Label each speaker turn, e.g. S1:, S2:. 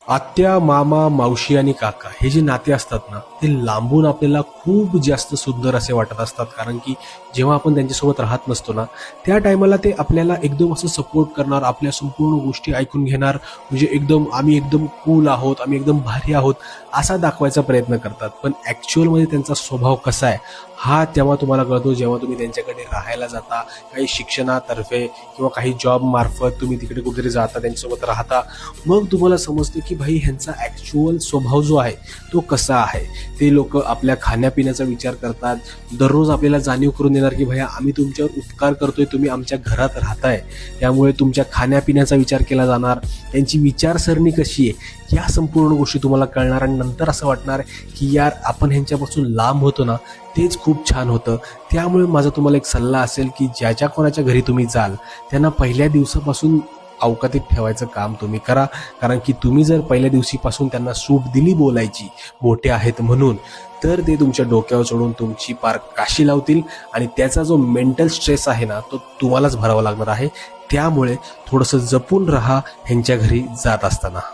S1: आत्या, मामा, मावशी आणि काका हे जे नाते असतात ना, ते लांबून आपल्याला खूप जास्त सुंदर असे वाटत असतात. कारण की जेव्हा आपण त्यांच्यासोबत राहत नसतो ना, त्या टायमाला ते आपल्याला एकदम असं सपोर्ट करणार, आपल्या संपूर्ण गोष्टी ऐकून घेणार. म्हणजे एकदम आम्ही एकदम कूल आहोत, आम्ही एकदम भारी आहोत असा दाखवायचा प्रयत्न करतात. पण ॲक्च्युअलमध्ये त्यांचा स्वभाव कसा आहे हा तेव्हा तुम्हाला कळतो, जेव्हा तुम्ही त्यांच्याकडे राहायला जाता. काही शिक्षणातर्फे किंवा काही जॉब मार्फत तुम्ही तिकडे कुठेतरी जाता, त्यांच्यासोबत राहता. मग तुम्हाला समजतं की भाई ह्यांचा ॲक्च्युअल स्वभाव जो आहे तो कसा आहे. ते लोक आपल्या खाण्यापिण्याचा विचार करतात. दररोज आपल्याला जाणीव करून देणार की भैया आम्ही तुमच्यावर उपकार करतोय, तुम्ही आमच्या घरात राहताय, त्यामुळे तुमच्या खाण्यापिण्याचा विचार केला जाणार. त्यांची विचारसरणी कशी आहे या संपूर्ण गोष्टी तुम्हाला कळणार. आणि नंतर असं वाटणार की यार आपण ह्यांच्यापासून लांब होतो ना, तेच खूप छान होतं. त्यामुळे माझा तुम्हाला एक सल्ला असेल की ज्या कोणाच्या घरी तुम्ही जाल त्यांना पहिल्या दिवसापासून अवकातीत ठेवायचं काम तुम्ही करा. कारण की तुम्ही जर पहिल्या दिवशीपासून त्यांना सूट दिली बोलायची, मोठे आहेत म्हणून, तर ते तुमच्या डोक्यावर चढून तुमची पार काशी लावतील. आणि त्याचा जो मेंटल स्ट्रेस आहे ना, तो तुम्हालाच भरावा लागणार आहे. त्यामुळे थोडंसं जपून राहा ह्यांच्या घरी जात असताना.